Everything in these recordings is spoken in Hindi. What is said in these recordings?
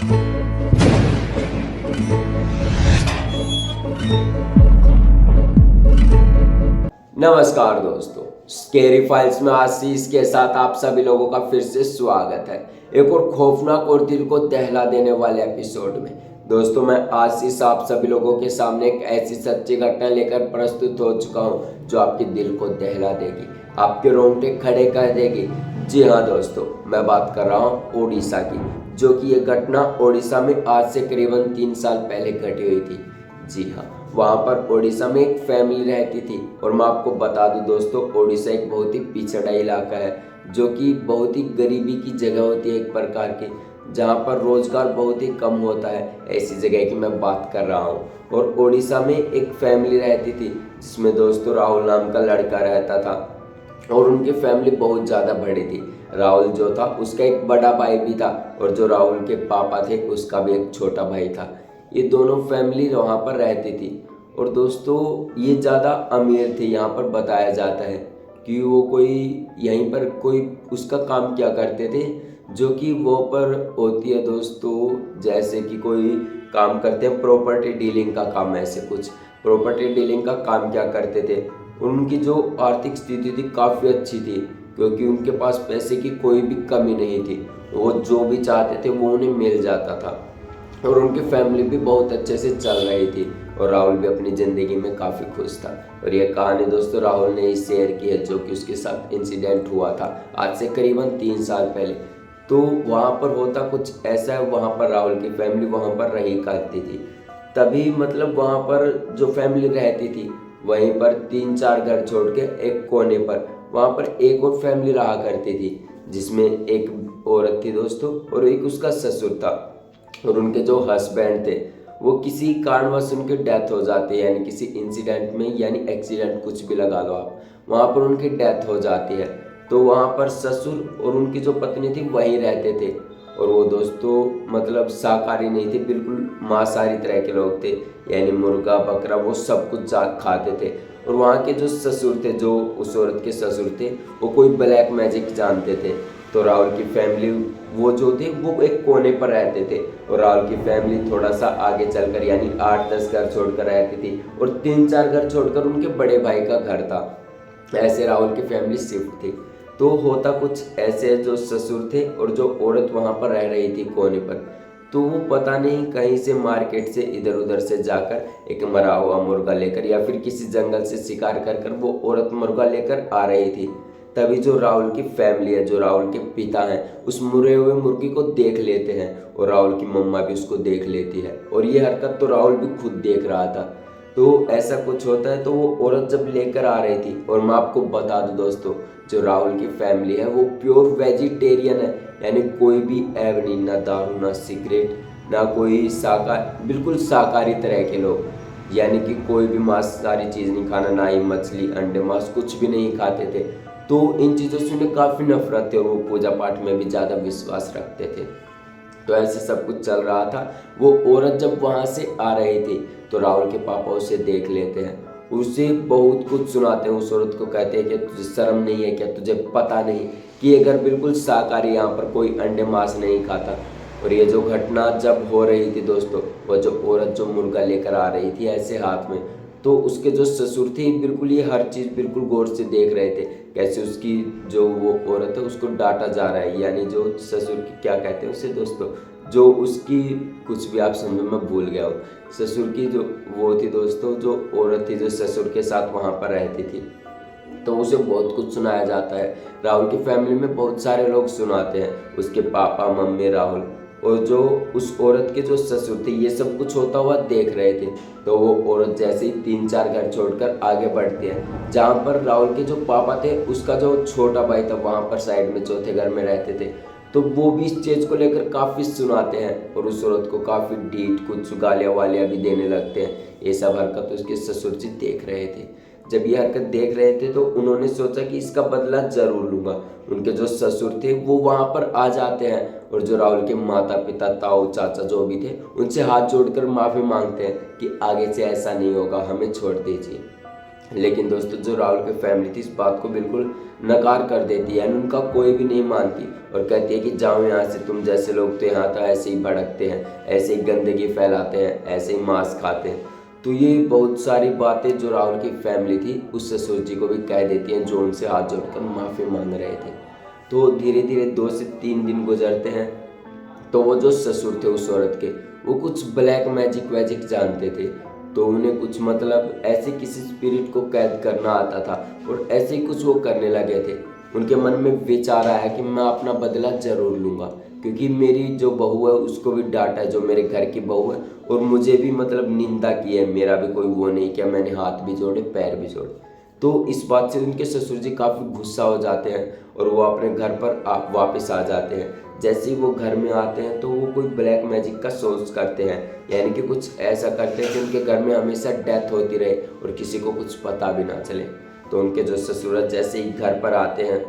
नमस्कार दोस्तों, स्केरी फाइल्स में आशीष के साथ आप सभी लोगों का फिर से स्वागत है एक और खौफनाक और दिल को दहला देने वाले एपिसोड में। दोस्तों, मैं आशीष आप सभी लोगों के सामने एक ऐसी सच्ची घटना लेकर प्रस्तुत हो चुका हूं जो आपके दिल को दहला देगी, आपके रोंगटे खड़े कर देगी। जी हाँ दोस्तों, मैं बात कर रहा हूँ उड़ीसा की, जो कि ये घटना उड़ीसा में आज से करीबन 3 साल पहले घटी हुई थी। जी हाँ, वहाँ पर उड़ीसा में एक फैमिली रहती थी और मैं आपको बता दूं दोस्तों, उड़ीसा एक बहुत ही पिछड़ा इलाका है, जो कि बहुत ही गरीबी की जगह होती है एक प्रकार की, जहाँ पर रोजगार बहुत ही कम होता है। ऐसी जगह की मैं बात कर रहा हूँ। और उड़ीसा में एक फैमिली रहती थी जिसमें दोस्तों राहुल नाम का लड़का रहता था और उनकी फैमिली बहुत ज़्यादा बड़ी थी। राहुल जो था उसका एक बड़ा भाई भी था और जो राहुल के पापा थे उसका भी एक छोटा भाई था। ये दोनों फैमिली वहाँ पर रहती थी और दोस्तों ये ज़्यादा अमीर थे। यहाँ पर बताया जाता है कि वो कोई यहीं पर कोई उसका काम क्या करते थे, जो कि वो पर होती है दोस्तों, जैसे कि कोई काम करते हैं प्रॉपर्टी डीलिंग का काम, ऐसे कुछ प्रॉपर्टी डीलिंग का काम क्या करते थे। उनकी जो आर्थिक स्थिति थी काफ़ी अच्छी थी, क्योंकि उनके पास पैसे की कोई भी कमी नहीं थी। वो जो भी चाहते थे वो उन्हें मिल जाता था और उनकी फैमिली भी बहुत अच्छे से चल रही थी और राहुल भी अपनी ज़िंदगी में काफ़ी खुश था। और ये कहानी दोस्तों राहुल ने ही शेयर की है, जो कि उसके साथ इंसिडेंट हुआ था आज से करीबन 3 साल पहले। तो वहाँ पर होता कुछ ऐसा है, वहाँ पर राहुल की फैमिली वहाँ पर रही करती थी। तभी मतलब वहाँ पर जो फैमिली रहती थी वहीं पर 3-4 घर छोड़ के एक कोने पर वहाँ पर एक और फैमिली रहा करती थी, जिसमें एक औरत थी दोस्तों और एक उसका ससुर था। और उनके जो हस्बैंड थे वो किसी कारणवश उनकी डेथ हो जाती है, यानी किसी इंसिडेंट में, यानी एक्सीडेंट कुछ भी लगा लो आप, वहाँ पर उनकी डेथ हो जाती है। तो वहाँ पर ससुर और उनकी जो पत्नी थी वहीं रहते थे और वो दोस्तों मतलब शाकाहारी नहीं थे, बिल्कुल मांसाहारी तरह के लोग थे, यानी मुर्गा बकरा वो सब कुछ खाते थे। और वहाँ के जो ससुर थे, जो उस औरत के ससुर थे, वो कोई ब्लैक मैजिक जानते थे। तो राहुल की फैमिली वो जो थे वो एक कोने पर रहते थे और राहुल की फैमिली थोड़ा सा आगे चलकर यानी 8-10 घर छोड़कर रहती थी और 3-4 घर छोड़कर उनके बड़े भाई का घर था। ऐसे राहुल की फैमिली शिफ्ट थी। तो होता कुछ ऐसे, जो ससुर थे और जो औरत वहाँ पर रह रही थी कोने पर, तो वो पता नहीं कहीं से मार्केट से इधर उधर से जाकर एक मरा हुआ मुर्गा लेकर या फिर किसी जंगल से शिकार कर कर वो औरत मुर्गा लेकर आ रही थी। तभी जो राहुल की फैमिली है, जो राहुल के पिता हैं, उस मरे हुए मुर्गी को देख लेते हैं और राहुल की मम्मा भी उसको देख लेती है और ये हरकत तो राहुल भी खुद देख रहा था। तो ऐसा कुछ होता है। तो वो औरत जब लेकर आ रही थी, और मैं आपको बता दूं दोस्तों, जो राहुल की फैमिली है वो प्योर वेजिटेरियन है, यानी कोई भी ऐब नहीं, ना दारू ना सिगरेट ना कोई बिल्कुल शाकाहारी तरह के लोग, यानी कि कोई भी मांसाहारी चीज़ नहीं खाना, ना ही मछली अंडे मांस कुछ भी नहीं खाते थे। तो इन चीज़ों से उन्हें काफ़ी नफरत थी और वो पूजा पाठ में भी ज़्यादा विश्वास रखते थे। तो ऐसे सब कुछ चल रहा था। वो औरत जब वहाँ से आ रही थी तो राहुल के पापा उसे देख लेते हैं, उसे बहुत कुछ सुनाते हैं। उस औरत को कहते हैं कि तुझे शर्म नहीं है क्या, तुझे पता नहीं कि अगर बिल्कुल शाकाहारी, यहाँ पर कोई अंडे मांस नहीं खाता। और ये जो घटना जब हो रही थी दोस्तों, वो जो औरत जो मुर्गा लेकर आ रही थी ऐसे हाथ में, तो उसके जो ससुर थे बिल्कुल ये हर चीज़ बिल्कुल गौर से देख रहे थे, कैसे उसकी जो वो औरत है उसको डांटा जा रहा है, यानी जो ससुर की क्या कहते हैं उसे दोस्तों, जो उसकी कुछ भी आप समझो, मैं भूल गया हूँ। ससुर की जो वो थी दोस्तों, जो औरत थी जो ससुर के साथ वहाँ पर रहती थी, तो उसे बहुत कुछ सुनाया जाता है। राहुल की फैमिली में बहुत सारे लोग सुनाते हैं, उसके पापा मम्मी राहुल, और जो उस औरत के जो ससुर थे ये सब कुछ होता हुआ देख रहे थे। तो वो औरत जैसे ही 3-4 घर छोड़कर आगे बढ़ती है, जहाँ पर राहुल के जो पापा थे उसका जो छोटा भाई था वहाँ पर साइड में चौथे घर में रहते थे। तो वो भी इस चीज़ को लेकर काफ़ी सुनाते हैं और उस औरत को काफ़ी डीठ कुछ गालियाँ वालियाँ भी देने लगते हैं। ये सब हरकत उसके ससुर जी देख रहे थे। जब ये हरकत देख रहे थे तो उन्होंने सोचा कि इसका बदला जरूर लूंगा। उनके जो ससुर थे वो वहाँ पर आ जाते हैं और जो राहुल के माता पिता ताऊ चाचा जो भी थे उनसे हाथ जोड़कर माफ़ी मांगते हैं कि आगे से ऐसा नहीं होगा, हमें छोड़ दीजिए। लेकिन दोस्तों जो राहुल की फैमिली थी इस बात को बिल्कुल नकार कर देती है, यानी उनका कोई भी नहीं मानती और कहती है कि जाओ यहाँ से, तुम जैसे लोग तो यहाँ तो ऐसे ही भड़कते हैं, ऐसे ही गंदगी फैलाते हैं, ऐसे ही मांस खाते हैं। तो ये बहुत सारी बातें जो राहुल की फैमिली थी उस ससुर जी को भी कह देती हैं, जो उनसे हाथ जोड़कर माफ़ी मांग रहे थे। तो धीरे धीरे 2 से 3 दिन गुजरते हैं। तो वो जो ससुर थे उस औरत के, वो कुछ ब्लैक मैजिक वैजिक जानते थे। तो उन्हें कुछ मतलब ऐसे किसी स्पिरिट को कैद करना आता था और ऐसे ही कुछ वो करने लगे थे। उनके मन में विचार आया कि मैं अपना बदला जरूर लूँगा, क्योंकि मेरी जो बहू है उसको भी डांटा है, जो मेरे घर की बहू है, और मुझे भी मतलब निंदा की है। मेरा भी कोई वो नहीं किया, मैंने हाथ भी जोड़े पैर भी जोड़े। तो इस बात से उनके ससुर जी काफ़ी गुस्सा हो जाते हैं और वो अपने घर पर वापस आ जाते हैं। जैसे ही वो घर में आते हैं तो वो कोई ब्लैक मैजिक का सोच करते हैं, यानी कि कुछ ऐसा करते हैं कि उनके घर में हमेशा डेथ होती रहे और किसी को कुछ पता भी ना चले। तो उनके जो ससुर जैसे ही घर पर आते हैं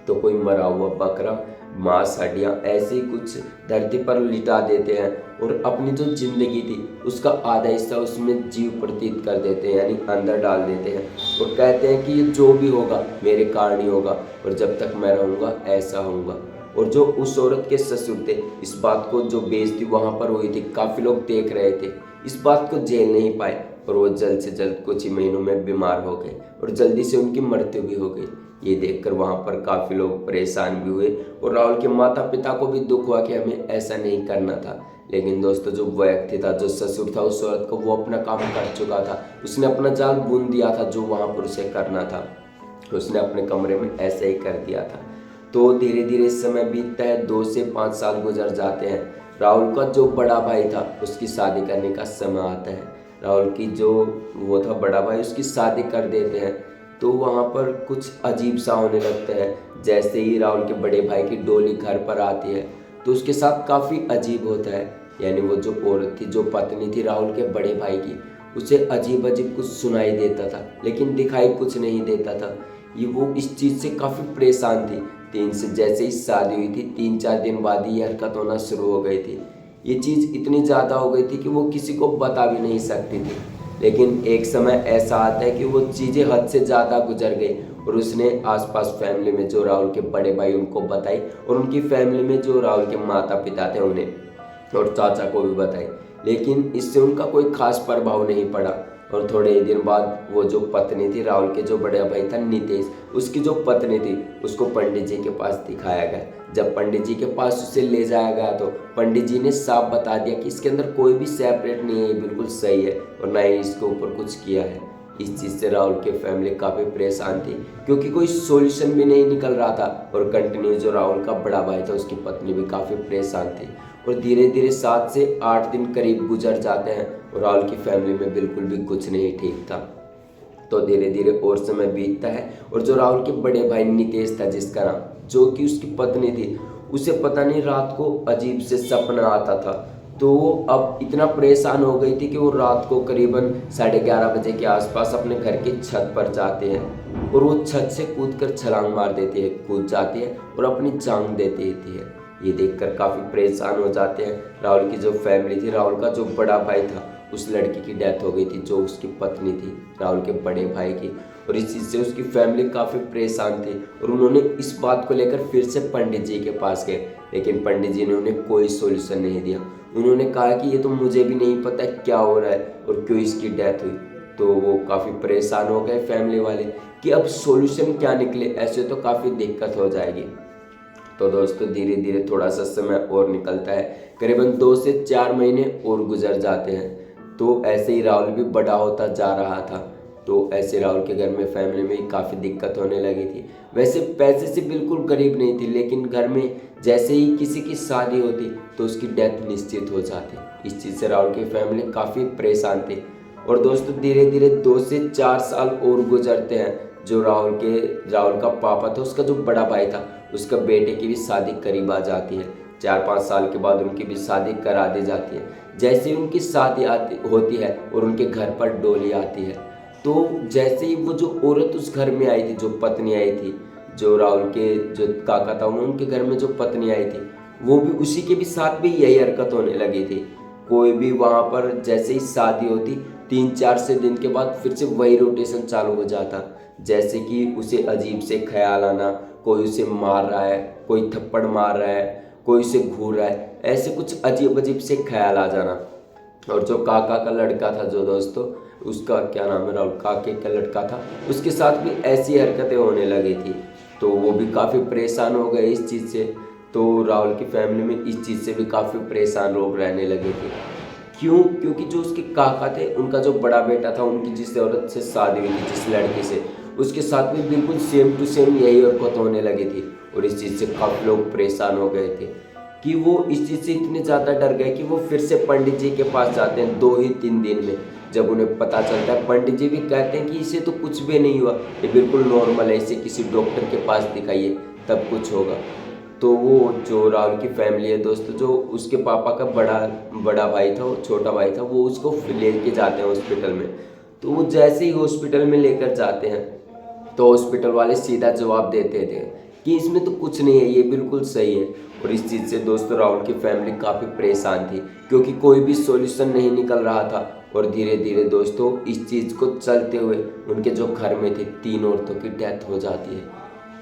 तो कोई मरा हुआ बकरा, मांस, हड्डियाँ ऐसे ही कुछ धरती पर लिटा देते हैं और अपनी जो जिंदगी थी उसका आधा हिस्सा उसमें जीव प्रतीत कर देते हैं, यानी अंदर डाल देते हैं और कहते हैं कि ये जो भी होगा मेरे कारण ही होगा और जब तक मैं रहूँगा ऐसा होऊंगा। और जो उस औरत के ससुर थे, इस बात को जो बेइज्जती वहाँ पर हुई थी, काफ़ी लोग देख रहे थे, इस बात को झेल नहीं पाए और वो जल्द से जल्द कुछ ही महीनों में बीमार हो गए और जल्दी से उनकी मृत्यु भी हो गई। ये देखकर वहाँ पर काफ़ी लोग परेशान भी हुए और राहुल के माता पिता को भी दुख हुआ कि हमें ऐसा नहीं करना था। लेकिन दोस्तों जो व्यक्ति था, जो ससुर था उस औरत को, वो अपना काम कर चुका था। उसने अपना जाल बुन दिया था जो वहाँ पर उसे करना था, उसने अपने कमरे में ऐसे ही कर दिया था। तो धीरे धीरे समय बीतता है, 2 से 5 साल गुजर जाते हैं। राहुल का जो बड़ा भाई था उसकी शादी करने का समय आता है। राहुल की जो वो था बड़ा भाई, उसकी शादी कर देते हैं। तो वहाँ पर कुछ अजीब सा होने लगता है। जैसे ही राहुल के बड़े भाई की डोली घर पर आती है तो उसके साथ काफ़ी अजीब होता है, यानी वो जो औरत थी, जो पत्नी थी राहुल के बड़े भाई की, उसे अजीब अजीब कुछ सुनाई देता था लेकिन दिखाई कुछ नहीं देता था। ये वो इस चीज़ से काफ़ी परेशान थी। जैसे ही शादी हुई थी 3-4 दिन बाद ही ये हरकत होना शुरू हो गई थी। ये चीज़ इतनी ज़्यादा हो गई थी कि वो किसी को बता भी नहीं सकती थी। लेकिन एक समय ऐसा आता है कि वो चीज़ें हद से ज़्यादा गुजर गई और उसने आसपास फैमिली में जो राहुल के बड़े भाई उनको बताई और उनकी फैमिली में जो राहुल के माता पिता थे उन्हें और चाचा को भी बताई। लेकिन इससे उनका कोई खास प्रभाव नहीं पड़ा और थोड़े ही दिन बाद वो जो पत्नी थी राहुल के जो बड़ा भाई था नितेश, उसकी जो पत्नी थी उसको पंडित जी के पास दिखाया गया। जब पंडित जी के पास उसे ले जाया गया तो पंडित जी ने साफ बता दिया कि इसके अंदर कोई भी सेपरेट नहीं है, बिल्कुल सही है और ना ही इसके ऊपर कुछ किया है। इस चीज़ से राहुल की फैमिली काफ़ी परेशान थी क्योंकि कोई सॉल्यूशन भी नहीं निकल रहा था और कंटिन्यू जो राहुल का बड़ा भाई था उसकी पत्नी भी काफ़ी परेशान थी। और धीरे धीरे 7 से 8 दिन करीब गुजर जाते हैं और राहुल की फैमिली में बिल्कुल भी कुछ नहीं ठीक था। तो धीरे धीरे और समय बीतता है और जो राहुल के बड़े भाई नितेश था जिसका नाम, जो कि उसकी पत्नी थी, उसे पता नहीं रात को अजीब से सपना आता था। तो वो अब इतना परेशान हो गई थी कि वो रात को करीबन 11:30 बजे के आसपास अपने घर की छत पर जाते हैं और वो छत से कूदकर छलांग मार देती है, कूद जाती है और अपनी जान दे देती है। ये देखकर काफ़ी परेशान हो जाते हैं। राहुल की जो फैमिली थी, राहुल का जो बड़ा भाई था, उस लड़की की डेथ हो गई थी जो उसकी पत्नी थी राहुल के बड़े भाई की, और इस चीज़ से उसकी फैमिली काफ़ी परेशान थी और उन्होंने इस बात को लेकर फिर से पंडित जी के पास गए। लेकिन पंडित जी ने उन्हें कोई सॉल्यूशन नहीं दिया। उन्होंने कहा कि ये तो मुझे भी नहीं पता क्या हो रहा है और क्यों इसकी डेथ हुई। तो वो काफ़ी परेशान हो गए फैमिली वाले कि अब सॉल्यूशन क्या निकले, ऐसे तो काफ़ी दिक्कत हो जाएगी। तो दोस्तों धीरे धीरे थोड़ा सा समय और निकलता है, करीबन 2 से 4 महीने और गुजर जाते हैं। तो ऐसे ही राहुल भी बड़ा होता जा रहा था। तो ऐसे राहुल के घर में फैमिली में काफ़ी दिक्कत होने लगी थी। वैसे पैसे से बिल्कुल गरीब नहीं थी, लेकिन घर में जैसे ही किसी की शादी होती तो उसकी डेथ निश्चित हो जाती। इस चीज़ से राहुल की फैमिली काफ़ी परेशान थी। और दोस्तों धीरे धीरे 2 से 4 साल और गुजरते हैं। जो राहुल का पापा था, उसका जो बड़ा भाई था, उसका बेटे की भी शादी करीब आ जाती है। 4-5 साल के बाद उनकी भी शादी करा दी जाती है। जैसे ही उनकी शादी होती है और उनके घर पर डोली आती है, तो जैसे ही वो जो औरत उस घर में आई थी, जो पत्नी आई थी, जो राहुल के जो काका था उनके घर में जो पत्नी आई थी, वो भी उसी के भी साथ भी यही हरकत होने लगी थी। कोई भी वहाँ पर जैसे ही शादी होती 3-4 से दिन के बाद फिर से वही रोटेशन चालू हो जाता। जैसे कि उसे अजीब से ख्याल आना, कोई उसे मार रहा है, कोई थप्पड़ मार रहा है, कोई उसे घूर रहा है, ऐसे कुछ अजीब अजीब से ख्याल आ जाना। और जो काका का लड़का था जो दोस्तों, उसका क्या नाम है, राहुल, काके का लड़का था, उसके साथ भी ऐसी हरकतें होने लगी थी। तो वो भी काफ़ी परेशान हो गए इस चीज़ से। तो राहुल की फैमिली में इस चीज़ से भी काफ़ी परेशान लोग रहने लगे थे। क्यों? क्योंकि जो उसके काका थे, उनका जो बड़ा बेटा था, उनकी जिस औरत से शादी हुई थी, जिस लड़के से, उसके साथ में बिल्कुल सेम टू सेम यही हरकत होने लगी थी। और इस चीज़ से काफ़ी लोग परेशान हो गए थे कि वो इस चीज़ से इतने ज़्यादा डर गए कि वो फिर से पंडित जी के पास जाते हैं 2 ही 3 दिन में। जब उन्हें पता चलता है, पंडित जी भी कहते हैं कि इसे तो कुछ भी नहीं हुआ, ये बिल्कुल नॉर्मल है, इसे किसी डॉक्टर के पास दिखाइए तब कुछ होगा। तो वो जो राहुल की फैमिली है दोस्तों, जो उसके पापा का बड़ा भाई था, वो छोटा भाई था, वो उसको लेके जाते हैं हॉस्पिटल में। तो वो जैसे ही हॉस्पिटल में लेकर जाते हैं, तो हॉस्पिटल वाले सीधा जवाब देते थे कि इसमें तो कुछ नहीं है, ये बिल्कुल सही है। और इस चीज़ से दोस्तों राहुल की फैमिली काफ़ी परेशान थी, क्योंकि कोई भी सॉल्यूशन नहीं निकल रहा था। और धीरे धीरे दोस्तों इस चीज़ को चलते हुए उनके जो घर में थे 3 औरतों की डेथ हो जाती है।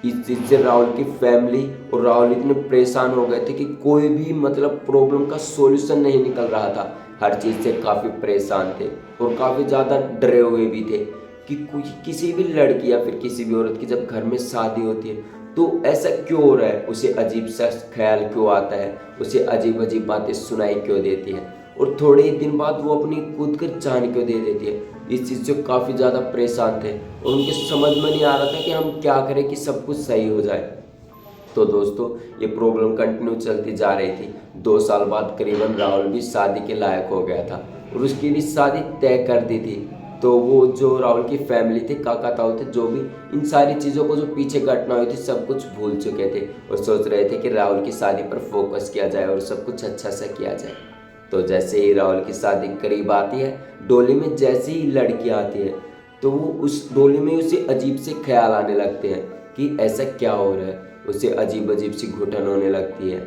इस चीज़ से राहुल की फैमिली और राहुल इतने परेशान हो गए थे कि कोई भी मतलब प्रॉब्लम का सॉल्यूशन नहीं निकल रहा था। हर चीज़ से काफ़ी परेशान थे और काफ़ी ज़्यादा डरे हुए भी थे कि किसी भी लड़की या फिर किसी भी औरत की जब घर में शादी होती है तो ऐसा क्यों हो रहा है, उसे अजीब सा ख्याल क्यों आता है, उसे अजीब अजीब बातें सुनाई क्यों देती है, और थोड़े ही दिन बाद वो अपनी कूद कर जान क्यों दे देती है। इस चीज़ से काफ़ी ज़्यादा परेशान थे और उनके समझ में नहीं आ रहा था कि हम क्या करें कि सब कुछ सही हो जाए। तो दोस्तों ये प्रॉब्लम कंटिन्यू चलती जा रही थी। 2 साल बाद करीबन राहुल भी शादी के लायक हो गया था और उसकी भी शादी तय कर दी थी। तो वो जो राहुल की फैमिली थी, काका ताऊ थे, जो भी इन सारी चीज़ों को जो पीछे घटना हुई थी सब कुछ भूल चुके थे और सोच रहे थे कि राहुल की शादी पर फोकस किया जाए और सब कुछ अच्छा सा किया जाए। तो जैसे ही राहुल की शादी करीब आती है, डोली में जैसे ही लड़की आती है, तो वो उस डोली में उसे अजीब से ख्याल आने लगते हैं कि ऐसा क्या हो रहा है। उसे अजीब अजीब सी घुटन होने लगती है,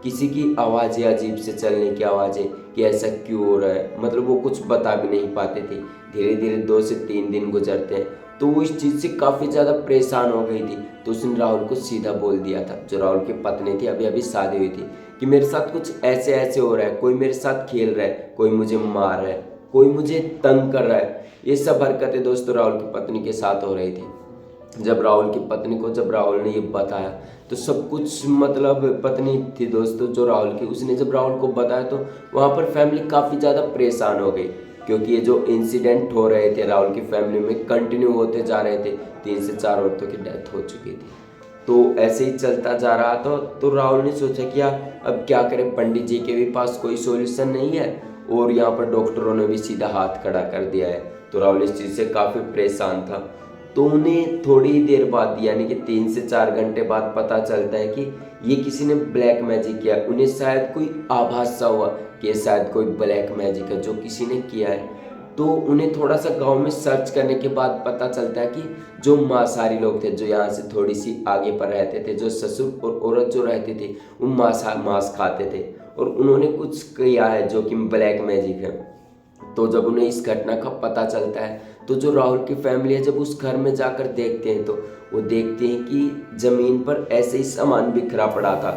किसी की आवाज़ें अजीब से चलने की आवाज़ें कि ऐसा क्यों हो रहा है, मतलब वो कुछ बता भी नहीं पाते थे। धीरे धीरे 2 से 3 दिन गुजरते हैं, तो वो इस चीज़ से काफ़ी ज़्यादा परेशान हो गई थी। तो उसने राहुल को सीधा बोल दिया था, जो राहुल की पत्नी थी, अभी अभी शादी हुई थी, कि मेरे साथ कुछ ऐसे ऐसे हो रहा है, कोई मेरे साथ खेल रहा है, कोई मुझे मार रहा है, कोई मुझे तंग कर रहा है। ये सब हरकतें दोस्तों राहुल की पत्नी के साथ हो रही थी। जब राहुल ने ये बताया तो सब कुछ, मतलब पत्नी थी दोस्तों जो राहुल की, उसने जब राहुल को बताया तो वहाँ पर फैमिली काफ़ी ज़्यादा परेशान हो गई, क्योंकि ये जो इंसिडेंट हो रहे थे राहुल की फैमिली में कंटिन्यू होते जा रहे थे। 3 से 4 औरतों की डेथ हो चुकी थी। तो ऐसे ही चलता जा रहा था। तो राहुल ने सोचा कि यार अब क्या करें, पंडित जी के भी पास कोई सॉल्यूशन नहीं है और यहाँ पर डॉक्टरों ने भी सीधा हाथ खड़ा कर दिया है। तो राहुल इस चीज़ से काफ़ी परेशान था। तो उन्हें थोड़ी ही देर बाद, यानी कि 3 से 4 घंटे बाद पता चलता है कि ये किसी ने ब्लैक मैजिक किया। उन्हें शायद कोई आभास सा हुआ कि शायद कोई ब्लैक मैजिक है जो किसी ने किया है। तो उन्हें थोड़ा सा गांव में सर्च करने के बाद पता चलता है कि जो मांसाहारी लोग थे, जो यहाँ से थोड़ी सी आगे पर रहते थे, जो ससुर और औरत जो रहते थे, वो मांस खाते थे और उन्होंने कुछ किया है जो कि ब्लैक मैजिक है। तो जब उन्हें इस घटना का पता चलता है, तो जो राहुल की फैमिली है जब उस घर में जाकर देखते हैं, तो वो देखते हैं कि ज़मीन पर ऐसे ही सामान बिखरा पड़ा था,